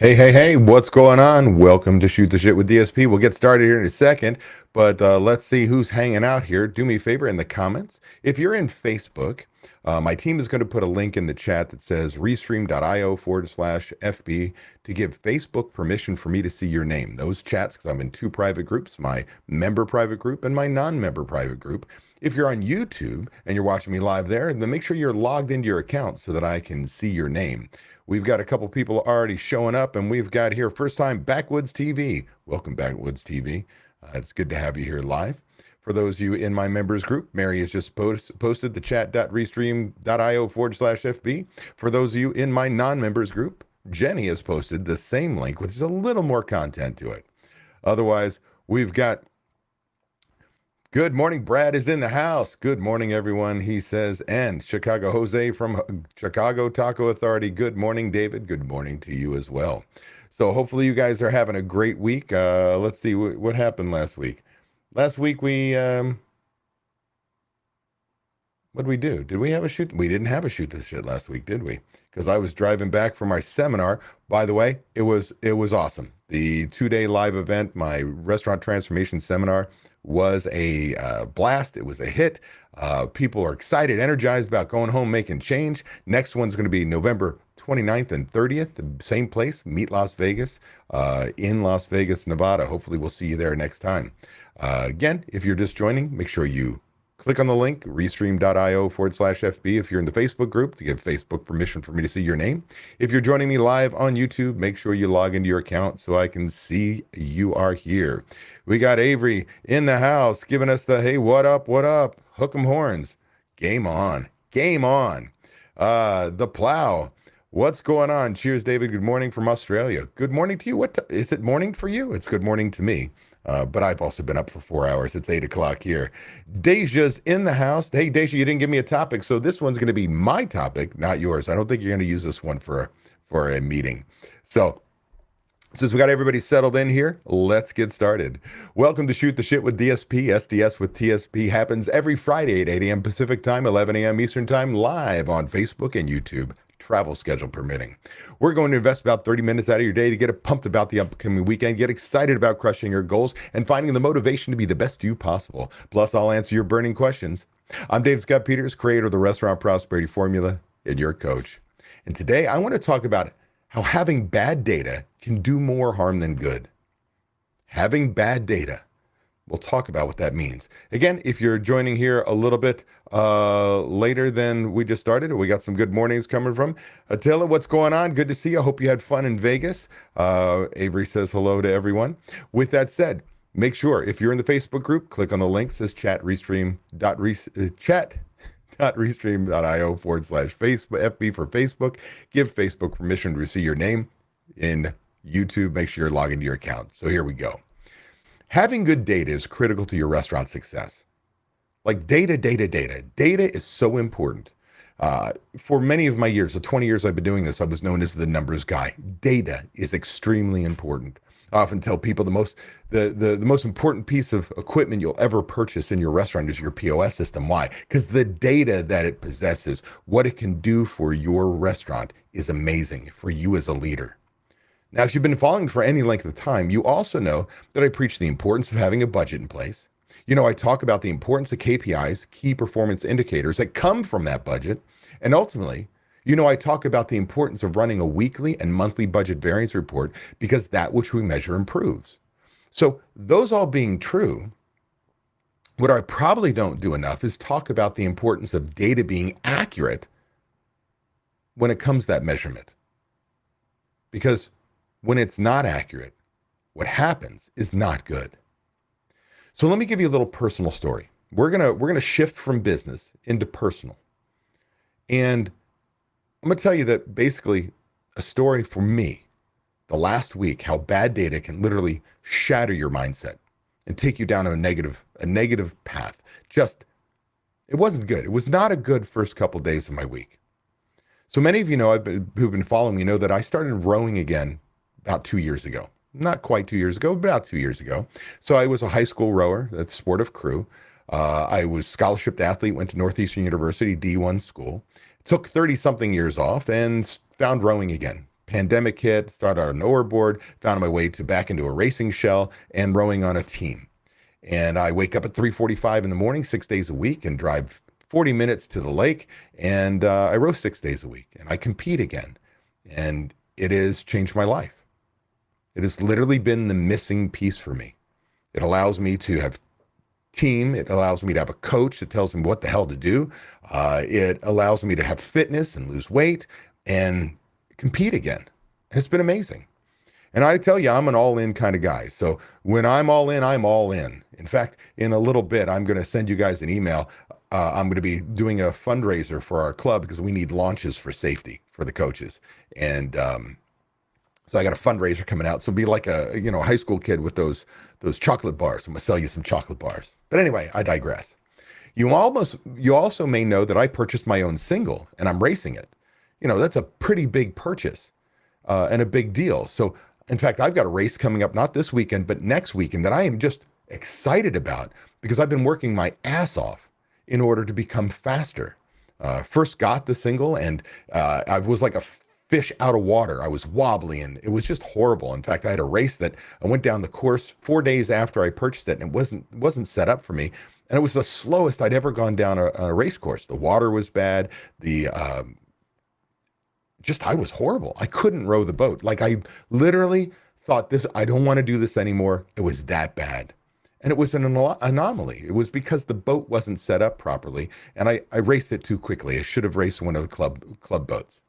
Hey, what's going on? Welcome to Shoot the Shit with DSP. We'll get started here in a second, but let's see who's hanging out here. Do me a favor in the comments. If you're in Facebook, my team is going to put a link in the chat that says restream.io/FB to give Facebook permission for me to see your name. Those chats, because I'm in two private groups, my member private group and my non-member private group. If you're on YouTube and you're watching me live there, then make sure you're logged into your account so that I can see your name. We've got a couple people already showing up, and we've got here first time Backwoods TV. Welcome, Backwoods TV. It's good to have you here live. For those of you in my members group, Mary has just posted the chat.restream.io/FB. For those of you in my non-members group, Jenny has posted the same link with just a little more content to it. Otherwise, we've got good morning, Brad is in the house. Good morning, everyone, he says. And Chicago Jose from Chicago Taco Authority. Good morning, David. Good morning to you as well. So hopefully you guys are having a great week. Let's see what happened last week. Last week what did we do? Did we have a shoot? We didn't have a shoot this shit last week, did we? Because I was driving back from my seminar. By the way, it was awesome. The 2-day live event, my restaurant transformation seminar, was a blast. It was a hit. People are excited, energized about going home, making change. Next one's going to be November 29th and 30th, the same place, Meet Las Vegas, in Las Vegas, Nevada. Hopefully we'll see you there next time. Again, if you're just joining, make sure you click on the link, restream.io/FB if you're in the Facebook group to give Facebook permission for me to see your name. If you're joining me live on YouTube, make sure you log into your account so I can see you are here. We got Avery in the house giving us the, hey, what up, hook 'em horns. Game on. The Plow. What's going on? Cheers, David. Good morning from Australia. Good morning to you. Is it morning for you? It's good morning to me. But I've also been up for 4 hours. It's 8 o'clock here. Deja's in the house. Hey, Deja, you didn't give me a topic, so this one's going to be my topic, not yours. I don't think you're going to use this one for a meeting. So since we got everybody settled in here, let's get started. Welcome to Shoot the Shit with DSP. SDS with TSP happens every Friday at 8 a.m. Pacific Time, 11 a.m. Eastern Time, live on Facebook and YouTube. Travel schedule permitting. We're going to invest about 30 minutes out of your day to get pumped about the upcoming weekend, get excited about crushing your goals, and finding the motivation to be the best you possible. Plus, I'll answer your burning questions. I'm Dave Scott Peters, creator of the Restaurant Prosperity Formula and your coach. And today, I want to talk about how having bad data can do more harm than good. Having bad data. We'll talk about what that means. Again, if you're joining here a little bit later than we just started, we got some good mornings coming from Attila. What's going on? Good to see you. I hope you had fun in Vegas. Avery says hello to everyone. With that said, make sure if you're in the Facebook group, click on the link that says chat.restream.io/FB for Facebook. Give Facebook permission to see your name. In YouTube, make sure you're logged into your account. So here we go. Having good data is critical to your restaurant success. Like data. Data is so important. For many of my years, the 20 years I've been doing this, I was known as the numbers guy. Data is extremely important. I often tell people the most important piece of equipment you'll ever purchase in your restaurant is your POS system. Why? Because the data that it possesses, what it can do for your restaurant is amazing for you as a leader. Now, if you've been following for any length of time, you also know that I preach the importance of having a budget in place. You know, I talk about the importance of KPIs, key performance indicators that come from that budget. And ultimately, you know, I talk about the importance of running a weekly and monthly budget variance report because that which we measure improves. So those all being true, what I probably don't do enough is talk about the importance of data being accurate when it comes to that measurement. Because when it's not accurate, what happens is not good. So let me give you a little personal story. We're gonna shift from business into personal. And I'm gonna tell you that basically a story for me, the last week, how bad data can literally shatter your mindset and take you down a negative path. It wasn't good. It was not a good first couple of days of my week. So many of you know who've been following me know that I started rowing again about 2 years ago. Not quite 2 years ago, but about 2 years ago. So I was a high school rower, that's sport of crew. I was scholarship athlete, went to Northeastern University, D1 school. Took 30-something years off and found rowing again. Pandemic hit, started on an oarboard, found my way to back into a racing shell and rowing on a team. And I wake up at 3:45 in the morning, 6 days a week, and drive 40 minutes to the lake. And I row 6 days a week, and I compete again. And it has changed my life. It has literally been the missing piece for me. It allows me to have team. It allows me to have a coach that tells me what the hell to do. It allows me to have fitness and lose weight and compete again. And it's been amazing. And I tell you, I'm an all-in kind of guy. So when I'm all in, I'm all in. In fact, in a little bit, I'm going to send you guys an email. I'm going to be doing a fundraiser for our club because we need launches for safety for the coaches. And so I got a fundraiser coming out. So be like a high school kid with those chocolate bars. I'm going to sell you some chocolate bars. But anyway, I digress. You also may know that I purchased my own single and I'm racing it. That's a pretty big purchase and a big deal. So in fact, I've got a race coming up, not this weekend, but next weekend that I am just excited about because I've been working my ass off in order to become faster. First got the single and I was like a fish out of water. I was wobbly and it was just horrible. In fact, I had a race that I went down the course 4 days after I purchased it and it wasn't set up for me. And it was the slowest I'd ever gone down a race course. The water was bad. I was horrible. I couldn't row the boat. Like I literally thought I don't want to do this anymore. It was that bad. And it was an anomaly. It was because the boat wasn't set up properly. And I raced it too quickly. I should have raced one of the club boats.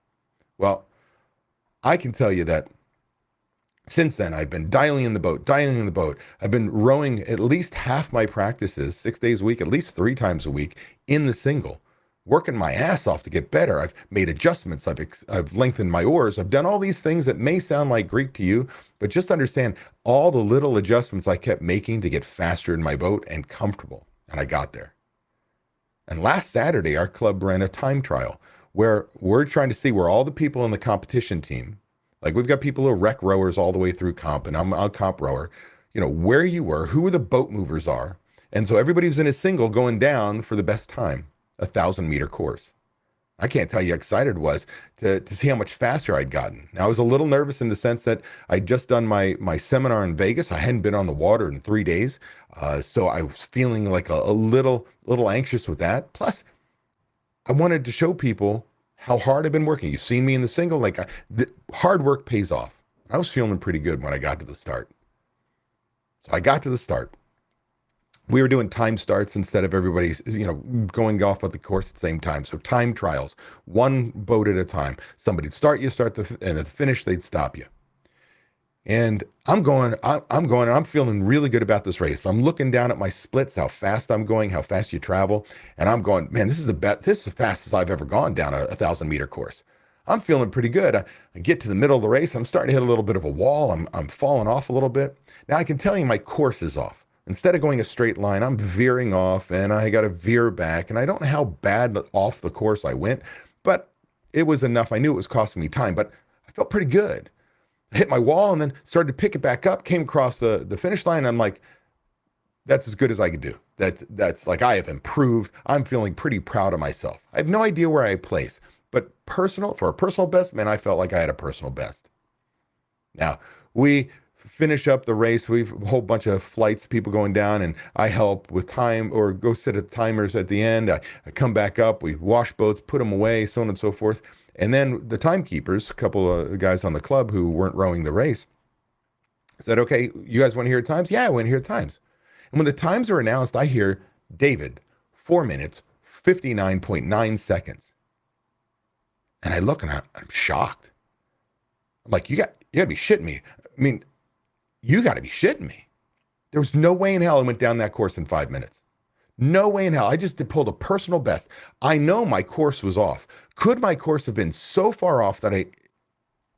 Well, I can tell you that since then, I've been dialing in the boat. I've been rowing at least half my practices, 6 days a week, at least 3 times a week in the single. Working my ass off to get better. I've made adjustments. I've lengthened my oars. I've done all these things that may sound like Greek to you, but just understand all the little adjustments I kept making to get faster in my boat and comfortable. And I got there. And last Saturday, our club ran a time trial where we're trying to see where all the people in the competition team, like we've got people who are rec rowers all the way through comp, and I'm a comp rower, where you were, who the boat movers are. And so everybody was in a single going down for the best time. 1,000-meter course. I can't tell you how excited I was to see how much faster I'd gotten. Now, I was a little nervous in the sense that I'd just done my seminar in Vegas. I hadn't been on the water in 3 days. So I was feeling like a little anxious with that. Plus, I wanted to show people how hard I've been working. You've seen me in the single. The hard work pays off. I was feeling pretty good when I got to the start. So I got to the start. We were doing time starts instead of everybody's, going off at the course at the same time. So time trials, one boat at a time. Somebody'd start, and at the finish, they'd stop you. And I'm feeling really good about this race. I'm looking down at my splits, how fast I'm going, how fast you travel. And I'm going, man, this is the fastest I've ever gone down a 1,000-meter course. I'm feeling pretty good. I get to the middle of the race. I'm starting to hit a little bit of a wall. I'm falling off a little bit. Now I can tell you my course is off. Instead of going a straight line, I'm veering off and I got to veer back. And I don't know how bad off the course I went, but it was enough. I knew it was costing me time, but I felt pretty good. I hit my wall and then started to pick it back up, came across the finish line. And I'm like, that's as good as I could do. That's like, I have improved. I'm feeling pretty proud of myself. I have no idea where I place, but for a personal best, man, I felt like I had a personal best. Now, we finish up the race. We've a whole bunch of flights, people going down, and I help with time or go sit at timers at the end. I come back up, we wash boats, put them away, so on and so forth. And then the timekeepers, a couple of guys on the club who weren't rowing the race, said, okay, you guys want to hear times? Yeah, I want to hear times. And when the times are announced, I hear David, 4 minutes, 59.9 seconds. And I look and I'm shocked. I'm like, you got to be shitting me. I mean, you got to be shitting me. There was no way in hell I went down that course in 5 minutes. No way in hell. I just pulled a personal best. I know my course was off. Could my course have been so far off that I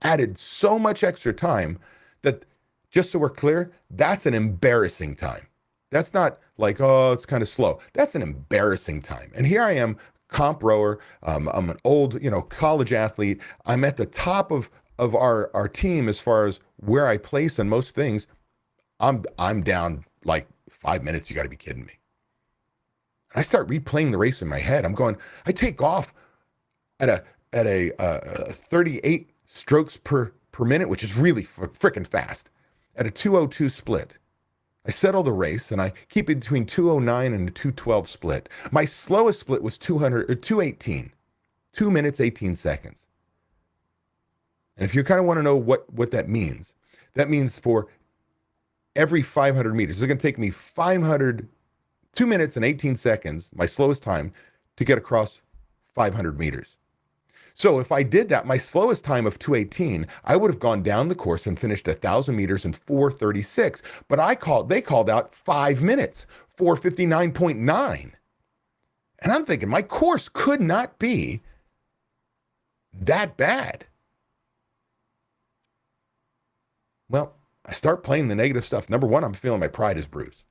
added so much extra time that, just so we're clear, that's an embarrassing time. That's not like, oh, it's kind of slow. That's an embarrassing time. And here I am, comp rower. I'm an old, college athlete. I'm at the top of our team as far as where I place in most things. I'm down like 5 minutes. You got to be kidding me. And I start replaying the race in my head. I take off at a 38 strokes per minute, which is really freaking fast, at a 2:02 split. I settle the race and I keep it between 2:09 and a 2:12 split. My slowest split was 2:18, 2 minutes 18 seconds. And if you kind of want to know what that means for every 500 meters, it's going to take me 2 minutes and 18 seconds, my slowest time, to get across 500 meters. So if I did that, my slowest time of 2:18, I would have gone down the course and finished 1,000 meters in 4:36. But they called out 5 minutes, 4:59.9. And I'm thinking my course could not be that bad. Well, I start playing the negative stuff. Number one, I'm feeling my pride is bruised.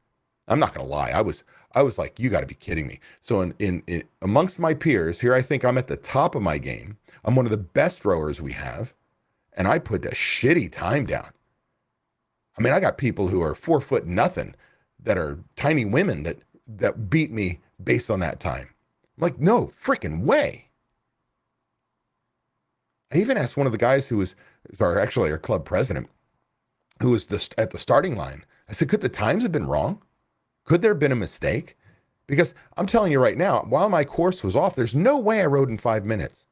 I'm not going to lie. I was like, you got to be kidding me. So in amongst my peers here, I think I'm at the top of my game. I'm one of the best rowers we have, and I put a shitty time down. I mean, I got people who are 4 foot nothing that are tiny women that beat me based on that time. I'm like, no freaking way. I even asked one of the guys who was our club president, who was at the starting line. I said, could the times have been wrong? Could there have been a mistake? Because I'm telling you right now, while my course was off, there's no way I rode in 5 minutes.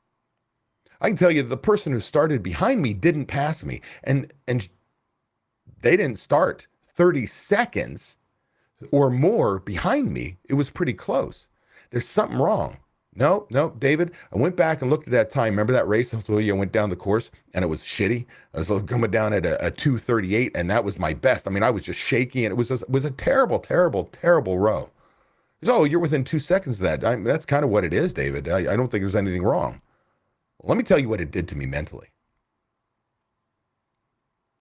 I can tell you the person who started behind me didn't pass me. And they didn't start 30 seconds or more behind me. It was pretty close. There's something wrong. No, David, I went back and looked at that time. Remember that race? I went down the course and it was shitty. I was coming down at a 2:38 and that was my best. I mean, I was just shaky and it was a terrible, terrible, terrible row. So you're within 2 seconds of that. That's kind of what it is, David. I don't think there's anything wrong. Well, let me tell you what it did to me mentally.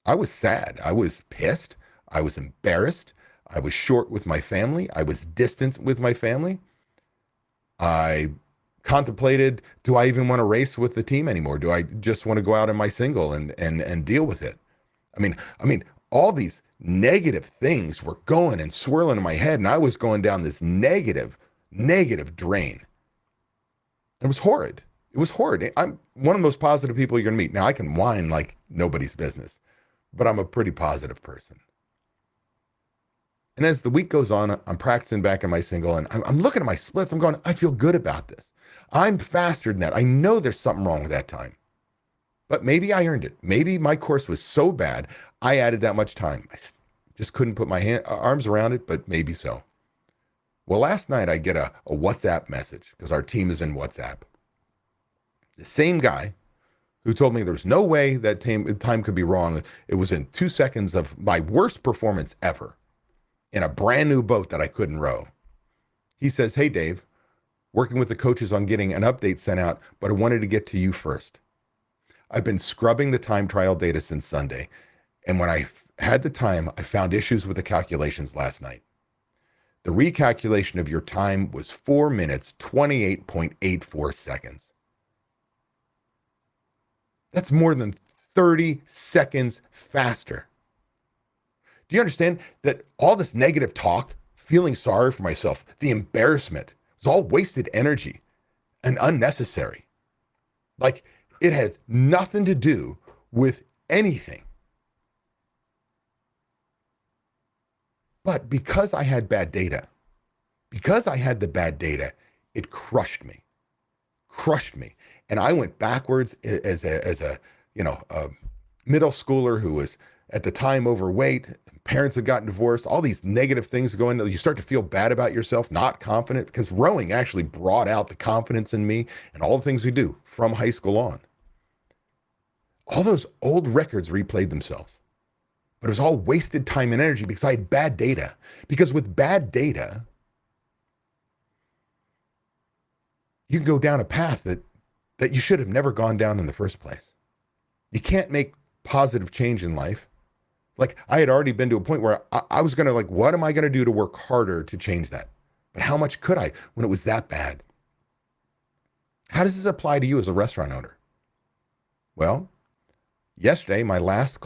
I was sad. I was pissed. I was embarrassed. I was short with my family. I was distant with my family. I contemplated, do I even want to race with the team anymore? Do I just want to go out in my single and deal with it? I mean, all these negative things were going and swirling in my head, and I was going down this negative drain. It was horrid. It was horrid. I'm one of the most positive people you're going to meet. Now, I can whine like nobody's business, but I'm a pretty positive person. And as the week goes on, I'm practicing back in my single, and I'm looking at my splits. I'm going, I feel good about this. I'm faster than that. I know there's something wrong with that time. But maybe I earned it. Maybe my course was so bad, I added that much time. I just couldn't put my arms around it, but maybe so. Well, last night I get a WhatsApp message, because our team is in WhatsApp. The same guy who told me there's no way that time could be wrong. It was in 2 seconds of my worst performance ever in a brand new boat that I couldn't row. He says, hey, Dave, working with the coaches on getting an update sent out, but I wanted to get to you first. I've been scrubbing the time trial data since Sunday, and when I had the time, I found issues with the calculations last night. The recalculation of your time was 4 minutes, 28.84 seconds. That's more than 30 seconds faster. Do you understand that all this negative talk, feeling sorry for myself, the embarrassment, it's all wasted energy and unnecessary? Like, it has nothing to do with anything. But because I had bad data, because I had the bad data, it crushed me. And I went backwards as a middle schooler who was at the time overweight. Parents had gotten divorced, all these negative things going. You start to feel bad about yourself, not confident, because rowing actually brought out the confidence in me and all the things we do from high school on. All those old records replayed themselves. But it was all wasted time and energy because I had bad data. Because with bad data, you can go down a path that you should have never gone down in the first place. You can't make positive change in life. Like, I had already been to a point where I was going to, like, what am I going to do to work harder to change that? But how much could I when it was that bad? How does this apply to you as a restaurant owner? Well, yesterday, my last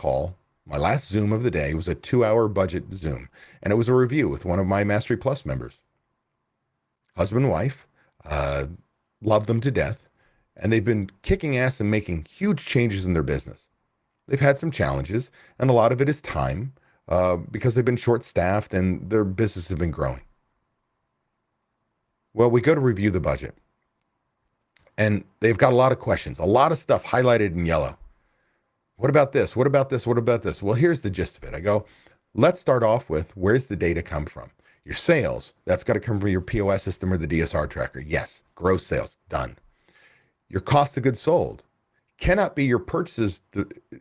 Zoom of the day was a 2-hour budget Zoom. And it was a review with one of my Mastery Plus members. Husband and wife, love them to death. and they've been kicking ass and making huge changes in their business. They've had some challenges, and a lot of it is time because they've been short-staffed and their business has been growing. Well, we go to review the budget, and they've got a lot of questions, a lot of stuff highlighted in yellow. What about this? What about this? What about this? Well, here's the gist of it. I go, let's start off with, where's the data come from? Your sales, that's got to come from your POS system or the DSR tracker. Yes, gross sales, done. Your cost of goods sold cannot be your purchases.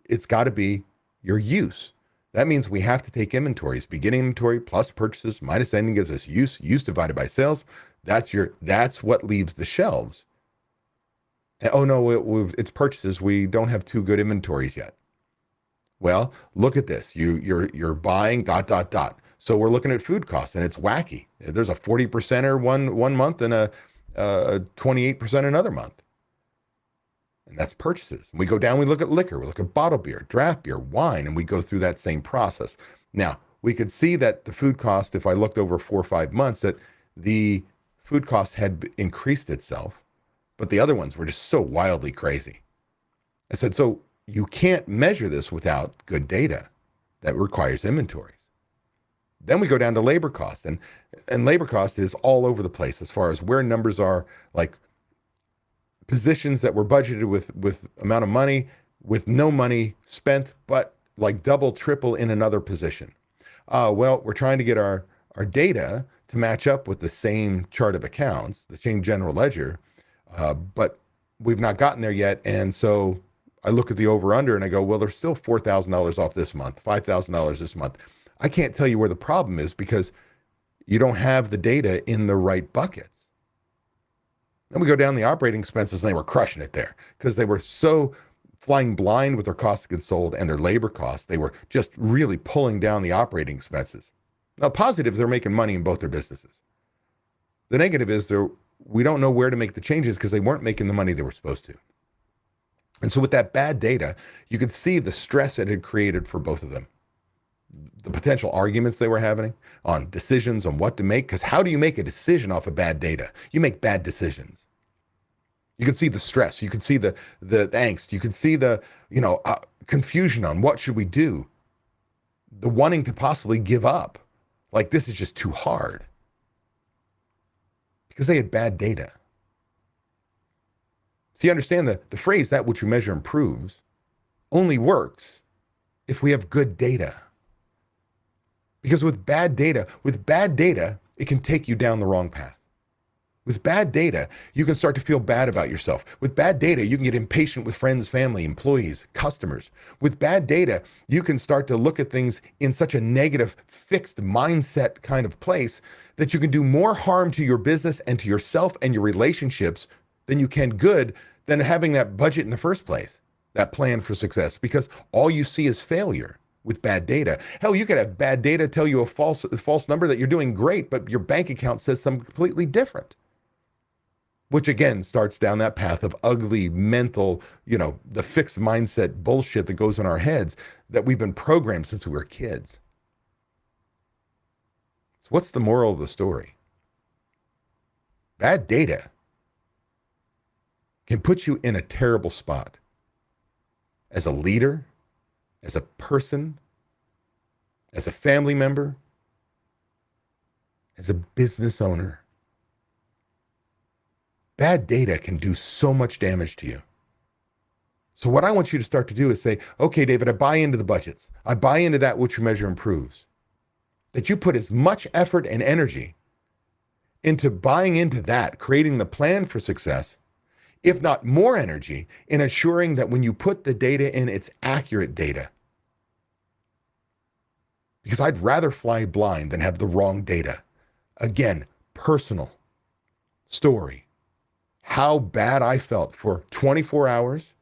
It's got to be your use. That means we have to take inventories, beginning inventory plus purchases minus ending gives us use divided by sales. That's what leaves the shelves. Oh no, it's purchases. We don't have too good inventories yet. Well, look at this. You're buying ... So we're looking at food costs, and it's wacky. There's a 40%er one month and a 28% another month. And that's purchases. We go down, we look at liquor, we look at bottled beer, draft beer, wine, and we go through that same process. Now, we could see that the food cost, if I looked over 4 or 5 months, that the food cost had increased itself, but the other ones were just so wildly crazy. I said, so you can't measure this without good data. That requires inventories. Then we go down to labor cost, and labor cost is all over the place as far as where numbers are, like positions that were budgeted with amount of money, with no money spent, but like double, triple in another position. Well, we're trying to get our data to match up with the same chart of accounts, the same general ledger, but we've not gotten there yet. And so I look at the over under and I go, well, there's still $4,000 off this month, $5,000 this month. I can't tell you where the problem is because you don't have the data in the right buckets. Then we go down the operating expenses, and they were crushing it there because they were so flying blind with their cost of goods sold and their labor costs. They were just really pulling down the operating expenses. Now, positives, they're making money in both their businesses. The negative is we don't know where to make the changes because they weren't making the money they were supposed to. And so with that bad data, you could see the stress it had created for both of them. The potential arguments they were having on decisions on what to make, because how do you make a decision off of bad data? You make bad decisions. You can see the stress. You can see the angst. You can see the confusion on what should we do. The wanting to possibly give up. Like, this is just too hard. Because they had bad data. So you understand the phrase, that which you measure improves, only works if we have good data. Because with bad data, it can take you down the wrong path. With bad data, you can start to feel bad about yourself. With bad data, you can get impatient with friends, family, employees, customers. With bad data, you can start to look at things in such a negative, fixed mindset kind of place that you can do more harm to your business and to yourself and your relationships than you can good than having that budget in the first place, that plan for success, because all you see is failure. With bad data. Hell, you could have bad data tell you a false number that you're doing great, but your bank account says something completely different. Which again starts down that path of ugly mental, the fixed mindset bullshit that goes in our heads that we've been programmed since we were kids. So what's the moral of the story? Bad data can put you in a terrible spot as a leader, as a person, as a family member, as a business owner. Bad data can do so much damage to you. So what I want you to start to do is say, okay, David, I buy into the budgets. I buy into that which you measure improves. That you put as much effort and energy into buying into that, creating the plan for success, if not more energy, in ensuring that when you put the data in, it's accurate data. Because I'd rather fly blind than have the wrong data. Again, personal story. How bad I felt for 24 hours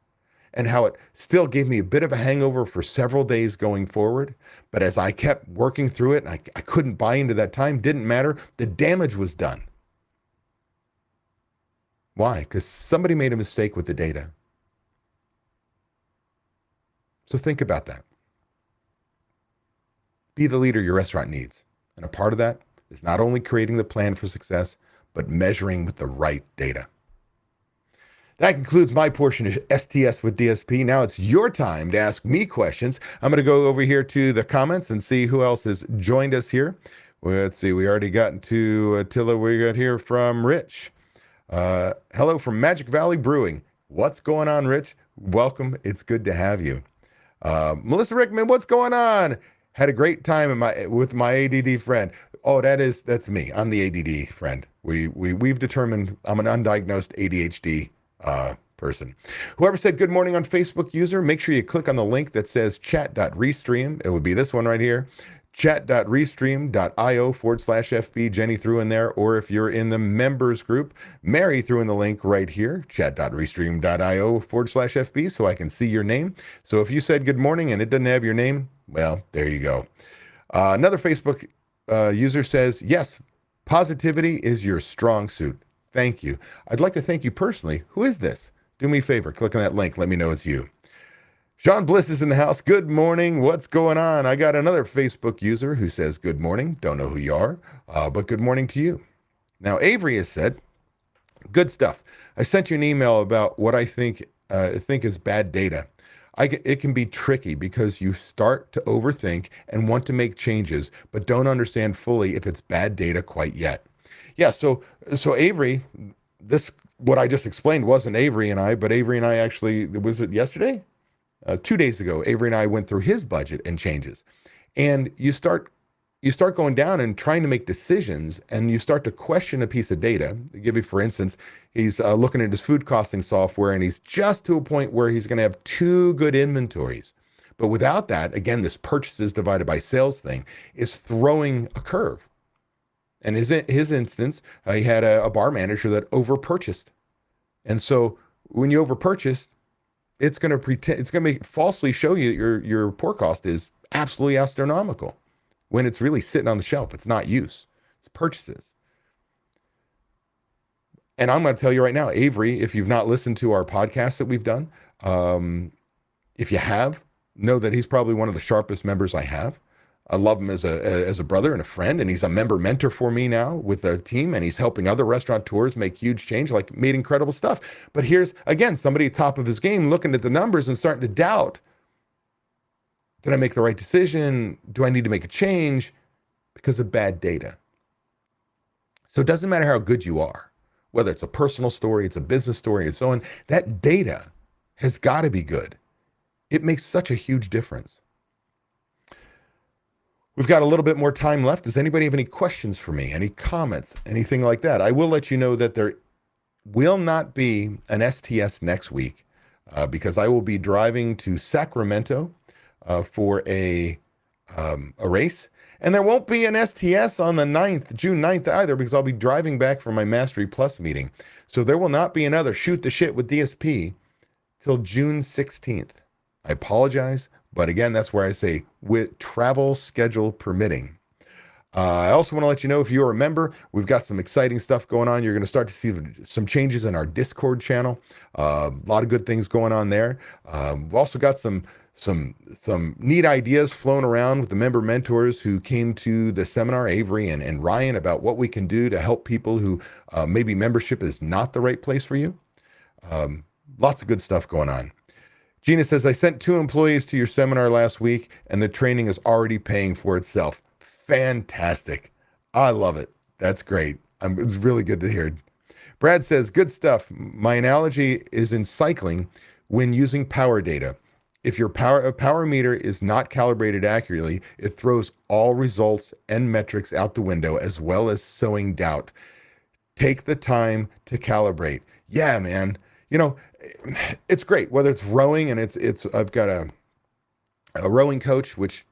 and how it still gave me a bit of a hangover for several days going forward. But as I kept working through it, and I couldn't buy into that time, didn't matter. The damage was done. Why? Because somebody made a mistake with the data. So think about that. Be the leader your restaurant needs. And a part of that is not only creating the plan for success, but measuring with the right data. That concludes my portion of STS with DSP. Now it's your time to ask me questions. I'm going to go over here to the comments and see who else has joined us here. Well, let's see. We already got to Attila. We got here from Rich. Hello from Magic Valley Brewing. What's going on, Rich? Welcome. It's good to have you. Melissa Rickman, what's going on? Had a great time with my ADD friend. Oh, that's me. I'm the ADD friend. We've determined I'm an undiagnosed ADHD person. Whoever said good morning on Facebook user, make sure you click on the link that says chat.restream. It would be this one right here. Chat.restream.io/FB. Jenny threw in there, or if you're in the members group, Mary threw in the link right here, chat.restream.io/FB, so I can see your name. So if you said good morning and it doesn't have your name, well, there you go. Another Facebook user says, yes, positivity is your strong suit. Thank you. I'd like to thank you personally. Who is this? Do me a favor. Click on that link. Let me know it's you. Sean Bliss is in the house. Good morning. What's going on? I got another Facebook user who says good morning. Don't know who you are, but good morning to you. Now, Avery has said, good stuff. I sent you an email about what I think is bad data. It can be tricky because you start to overthink and want to make changes, but don't understand fully if it's bad data quite yet. Yeah, so Avery, what I just explained wasn't Avery and I, but Avery and I actually, was it yesterday? 2 days ago, Avery and I went through his budget and changes. And you start going down and trying to make decisions, and you start to question a piece of data. To give you, for instance, he's looking at his food costing software, and he's just to a point where he's going to have 2 good inventories. But without that, again, this purchases divided by sales thing is throwing a curve. And his instance, he had a bar manager that overpurchased. And so when you overpurchase, it's going to falsely show you your pour cost is absolutely astronomical when it's really sitting on the shelf. It's not use, it's purchases. And I'm going to tell you right now, Avery, if you've not listened to our podcasts that we've done, if you have, know that he's probably one of the sharpest members I have. I love him as a brother and a friend, and he's a member mentor for me now with the team, and he's helping other restaurateurs make huge change, like made incredible stuff. But here's, again, somebody at top of his game looking at the numbers and starting to doubt, did I make the right decision? Do I need to make a change? Because of bad data. So it doesn't matter how good you are, whether it's a personal story, it's a business story, and so on, that data has got to be good. It makes such a huge difference. We've got a little bit more time left. Does anybody have any questions for me? Any comments? Anything like that? I will let you know that there will not be an STS next week because I will be driving to Sacramento for a race. And there won't be an STS on the 9th, June 9th either, because I'll be driving back from my Mastery Plus meeting. So there will not be another Shoot the Shit with DSP till June 16th. I apologize. But again, that's where I say with travel schedule permitting. I also want to let you know, if you're a member, we've got some exciting stuff going on. You're going to start to see some changes in our Discord channel. A lot of good things going on there. We've also got some neat ideas flown around with the member mentors who came to the seminar, Avery and Ryan, about what we can do to help people who maybe membership is not the right place for you. Lots of good stuff going on. Gina says, I sent 2 employees to your seminar last week, and the training is already paying for itself. Fantastic. I love it. That's great. It's really good to hear. Brad says, good stuff. My analogy is in cycling when using power data. If your power meter is not calibrated accurately, it throws all results and metrics out the window, as well as sowing doubt. Take the time to calibrate. Yeah, man. You know, it's great, whether it's rowing, and I've got a rowing coach, which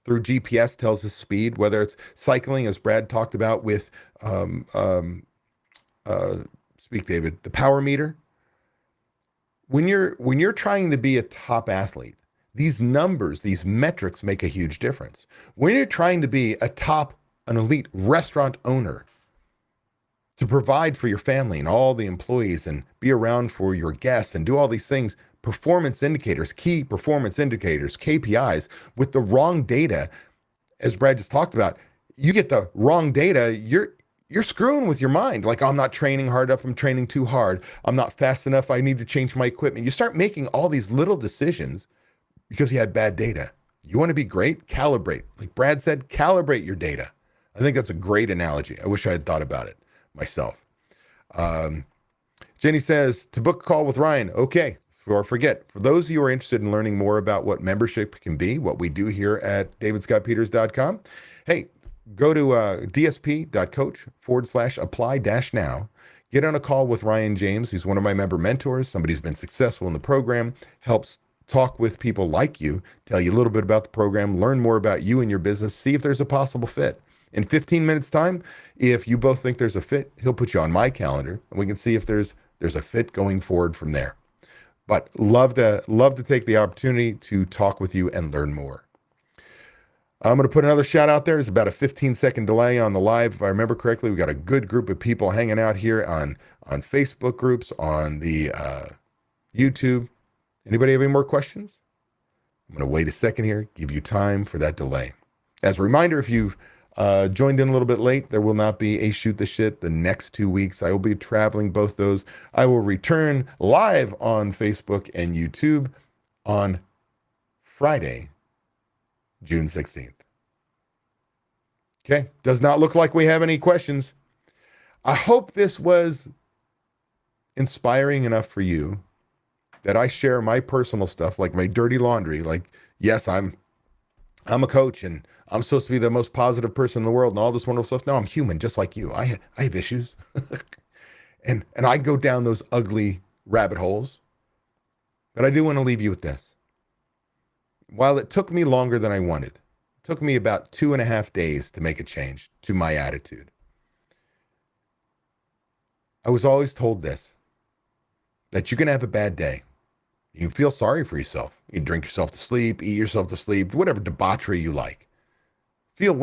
through GPS tells us speed, whether it's cycling, as Brad talked about with, speak David, the power meter. When you're trying to be a top athlete, these numbers, these metrics make a huge difference. When you're trying to be an elite restaurant owner, to provide for your family and all the employees and be around for your guests and do all these things, performance indicators, key performance indicators, KPIs, with the wrong data, as Brad just talked about, you get the wrong data, you're screwing with your mind. Like, I'm not training hard enough. I'm training too hard. I'm not fast enough. I need to change my equipment. You start making all these little decisions because you had bad data. You want to be great? Calibrate. Like Brad said, calibrate your data. I think that's a great analogy. I wish I had thought about it myself. Jenny says, to book a call with Ryan, okay. Or forget, for those of you who are interested in learning more about what membership can be, what we do here at davidscottpeters.com, hey, go to dsp.coach/apply-now. Get on a call with Ryan James. He's one of my member mentors, somebody who's been successful in the program, helps talk with people like you, tell you a little bit about the program, learn more about you and your business, see if there's a possible fit. In 15 minutes time, if you both think there's a fit, he'll put you on my calendar and we can see if there's a fit going forward from there. But love to take the opportunity to talk with you and learn more. I'm going to put another shout out there. It's about a 15-second delay on the live. If I remember correctly, we've got a good group of people hanging out here on Facebook groups, on the YouTube. Anybody have any more questions? I'm going to wait a second here, give you time for that delay. As a reminder, if you've joined in a little bit late, there will not be a Shoot the Shit the next 2 weeks. I will be traveling both those. I will return live on Facebook and YouTube on Friday, June 16th. Okay, does not look like we have any questions. I hope this was inspiring enough for you that I share my personal stuff, like my dirty laundry. Like, yes, I'm a coach and I'm supposed to be the most positive person in the world and all this wonderful stuff. No, I'm human, just like you. I have issues. and I go down those ugly rabbit holes. But I do want to leave you with this. While it took me longer than I wanted, it took me about 2.5 days to make a change to my attitude. I was always told this, that you're going to have a bad day. You feel sorry for yourself. You drink yourself to sleep, eat yourself to sleep, whatever debauchery you like. Feel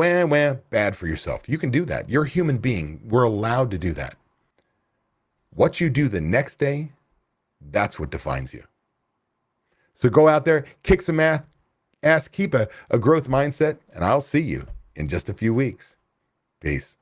bad for yourself. You can do that. You're a human being. We're allowed to do that. What you do the next day, that's what defines you. So go out there, kick some ass, keep a growth mindset, and I'll see you in just a few weeks. Peace.